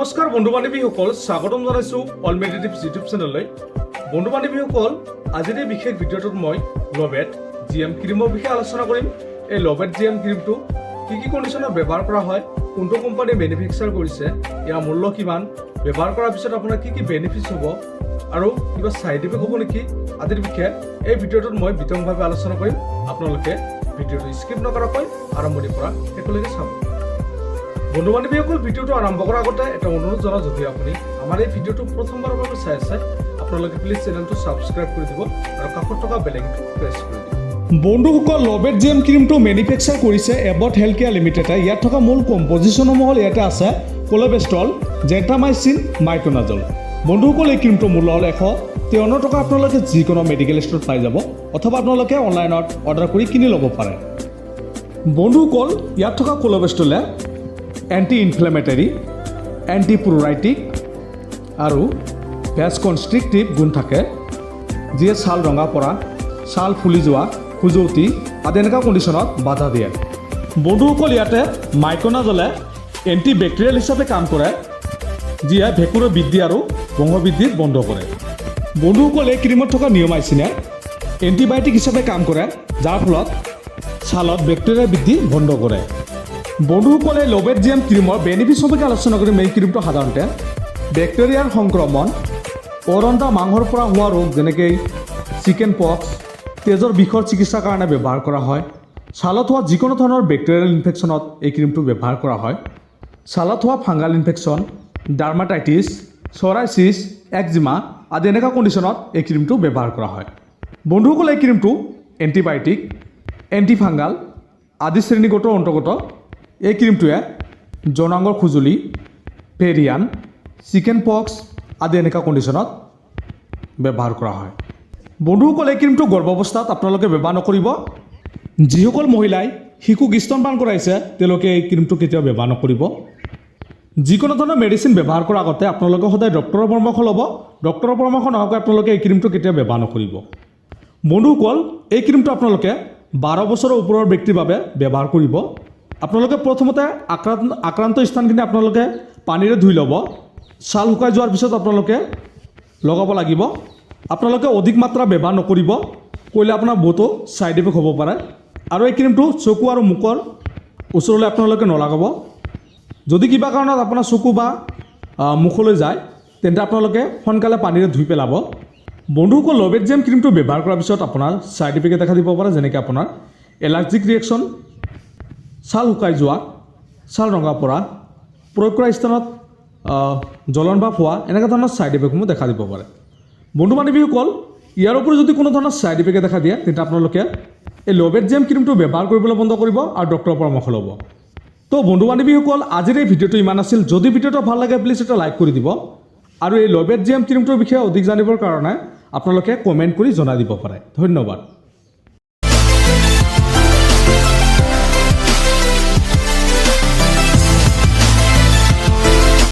নমস্কাৰ বন্ধু বান্ধৱীসকল, স্বাগতম জনাইছোঁ অল মেডিটেটিভছ ইউটিউব চেনেললৈ। বন্ধু বান্ধৱীসকল, আজিৰ এই বিশেষ ভিডিঅ'টোত মই লবেট জিএম ক্ৰীমৰ বিষয়ে আলোচনা কৰিম। এই লবেট জিএম ক্ৰীমটো কি কি কণ্ডিশ্যনত ব্যৱহাৰ কৰা হয়, কোনটো কোম্পানীয়ে মেনুফেকচাৰ কৰিছে, ইয়াৰ মূল্য কিমান, ব্যৱহাৰ কৰাৰ পিছত আপোনাৰ কি কি বেনিফিটছ হ'ব আৰু কিবা ছাইড ইফেক্ট হ'ব নেকি আদিৰ বিষয়ে এই ভিডিঅ'টোত মই বিতংভাৱে আলোচনা কৰিম। আপোনালোকে ভিডিঅ'টো স্কিপ নকৰাকৈ আৰম্ভণিৰ পৰা শেষলৈকে চাব। বন্ধু বান্ধৱীসকল, ভিডিঅ'টো আৰম্ভ কৰাৰ আগতে এটা অনুৰোধ জনাওঁ, যদি আপুনি আমাৰ এই ভিডিঅ'টো প্ৰথমবাৰৰ বাবে চাই আছে, আপোনালোকে প্লিজ চেনেলটো ছাবস্ক্ৰাইব কৰি দিব আৰু কাষত থকা বেল আইকনটো প্ৰেছ কৰি দিব। বন্ধুসকল, লবেট জিএম ক্ৰীমটো মেনুফেকচাৰ কৰিছে এবট হেল্থ কেয়াৰ লিমিটেডে। ইয়াত থকা মূল কম্পজিশ্যনসমূহ হ'ল ইয়াতে আছে কোলেবেষ্ট্ৰল, জেণ্টামাইচিন, মাইক্ৰনাজল। বন্ধুসকল, এই ক্ৰীমটোৰ মূল্য হ'ল 153 টকা। আপোনালোকে যিকোনো মেডিকেল ষ্টৰত পাই যাব অথবা আপোনালোকে অনলাইনত অৰ্ডাৰ কৰি কিনি ল'ব পাৰে। বন্ধুসকল, ইয়াত থকা কোলেবেষ্ট্ৰলে এণ্টি ইনফ্লেমেটৰী, এণ্টি প্ৰোৰাইটিক আৰু ভেজ কনষ্ট্ৰিক্টিভ গুণ থাকে, যিয়ে ছাল ৰঙা পৰা, ছাল ফুলি যোৱা, খুজুৱতি আদি এনেকুৱা কণ্ডিশ্যনত বাধা দিয়ে। বন্ধুসকল, ইয়াতে মাইক্ৰনাজলে এণ্টি বেক্টেৰিয়েল হিচাপে কাম কৰে, যিয়ে ভেঁকুৰৰ বৃদ্ধি আৰু বংশবৃদ্ধি বন্ধ কৰে। বন্ধুসকল, এই ক্ৰীমত থকা নিয়মাইচিনে এণ্টিবায়'টিক হিচাপে কাম কৰে, যাৰ ফলত ছালত বেক্টেৰিয়াৰ বৃদ্ধি বন্ধ কৰে। বন্ধুসকল, এই লবেট জিএম ক্ৰীমৰ বেনিফিটছ সম্পৰ্কে আলোচনা কৰিম। এই ক্ৰীমটো সাধাৰণতে বেক্টেৰিয়াৰ সংক্ৰমণ, অৰন্ধা মাংসৰ পৰা হোৱা ৰোগ যেনেকৈ চিকেন পক্স, তেজৰ বিষৰ চিকিৎসাৰ কাৰণে ব্যৱহাৰ কৰা হয়। ছালত হোৱা যিকোনো ধৰণৰ বেক্টেৰিয়েল ইনফেকশ্যনত এই ক্ৰীমটো ব্যৱহাৰ কৰা হয়। ছালত হোৱা ফাংগাল ইনফেকশ্যন, ডাৰ্মাটাইটিছ, চৰাইচিছ, একজিমা আদি এনেকুৱা কণ্ডিশ্যনত এই ক্ৰীমটো ব্যৱহাৰ কৰা হয়। বন্ধুসকল, এই ক্ৰীমটো এণ্টিবায়'টিক, এণ্টিফাংগাল আদি শ্ৰেণীগোটৰ অন্তৰ্গত। এই ক্ৰীমটোৱে যৌনাংগৰ খুজুলি, ভেৰিয়ান, চিকেন পক্স আদি এনেকুৱা কণ্ডিশ্যনত ব্যৱহাৰ কৰা হয়। বন্ধুসকল, এই ক্ৰীমটো গৰ্ভাৱস্থাত আপোনালোকে ব্যৱহাৰ নকৰিব। যিসকল মহিলাই শিশুক স্তনপান কৰাইছে তেওঁলোকে এই ক্ৰীমটো কেতিয়াও ব্যৱহাৰ নকৰিব। যিকোনো ধৰণৰ মেডিচিন ব্যৱহাৰ কৰাৰ আগতে আপোনালোকে সদায় ডক্টৰৰ পৰামৰ্শ ল'ব। ডক্টৰৰ পৰামৰ্শ নোহোৱাকৈ আপোনালোকে এই ক্ৰীমটো কেতিয়াও ব্যৱহাৰ নকৰিব। বন্ধুসকল, এই ক্ৰীমটো আপোনালোকে 12 বছৰৰ ওপৰৰ ব্যক্তিৰ বাবে ব্যৱহাৰ কৰিব। আপোনালোকে প্ৰথমতে আক্ৰান্ত স্থানখিনি আপোনালোকে পানীৰে ধুই ল'ব। ছাল শুকাই যোৱাৰ পিছত আপোনালোকে লগাব লাগিব। আপোনালোকে অধিক মাত্ৰা ব্যৱহাৰ নকৰিব, কৰিলে আপোনাৰ বহুতো ছাইড ইফেক্ট হ'ব পাৰে। আৰু এই ক্ৰীমটো চকু আৰু মুখৰ ওচৰলৈ আপোনালোকে নলগাব। যদি কিবা কাৰণত আপোনাৰ চকু বা মুখলৈ যায় তেন্তে আপোনালোকে সোনকালে পানীৰে ধুই পেলাব। বন্ধুসকল, লবেট জিএম ক্ৰীমটো ব্যৱহাৰ কৰাৰ পিছত আপোনাৰ ছাইড ইফেক্টে দেখা দিব পাৰে, যেনেকৈ আপোনাৰ এলাৰ্জিক ৰিয়েকশ্যন, ছাল শুকাই যোৱা, ছাল ৰঙা পৰা, প্ৰয়োগ কৰা স্থানত জ্বলন ভাৱ হোৱা, এনেকুৱা ধৰণৰ ছাইড ইফেক্টসমূহ দেখা দিব পাৰে। বন্ধু বান্ধৱীসকল, ইয়াৰ উপৰি যদি কোনো ধৰণৰ ছাইড ইফেক্টে দেখা দিয়ে তেন্তে আপোনালোকে এই লবেট জিএম ক্ৰীমটো ব্যৱহাৰ কৰিবলৈ বন্ধ কৰিব আৰু ডক্টৰৰ পৰামৰ্শ ল'ব। তো বন্ধু বান্ধৱীসকল, আজিৰ এই ভিডিঅ'টো ইমান আছিল। যদি ভিডিঅ'টো ভাল লাগে প্লিজ এটা লাইক কৰি দিব আৰু এই লবেট জিএম ক্ৰীমটোৰ বিষয়ে অধিক জানিবৰ কাৰণে আপোনালোকে কমেণ্ট কৰি জনাই দিব পাৰে। ধন্যবাদ।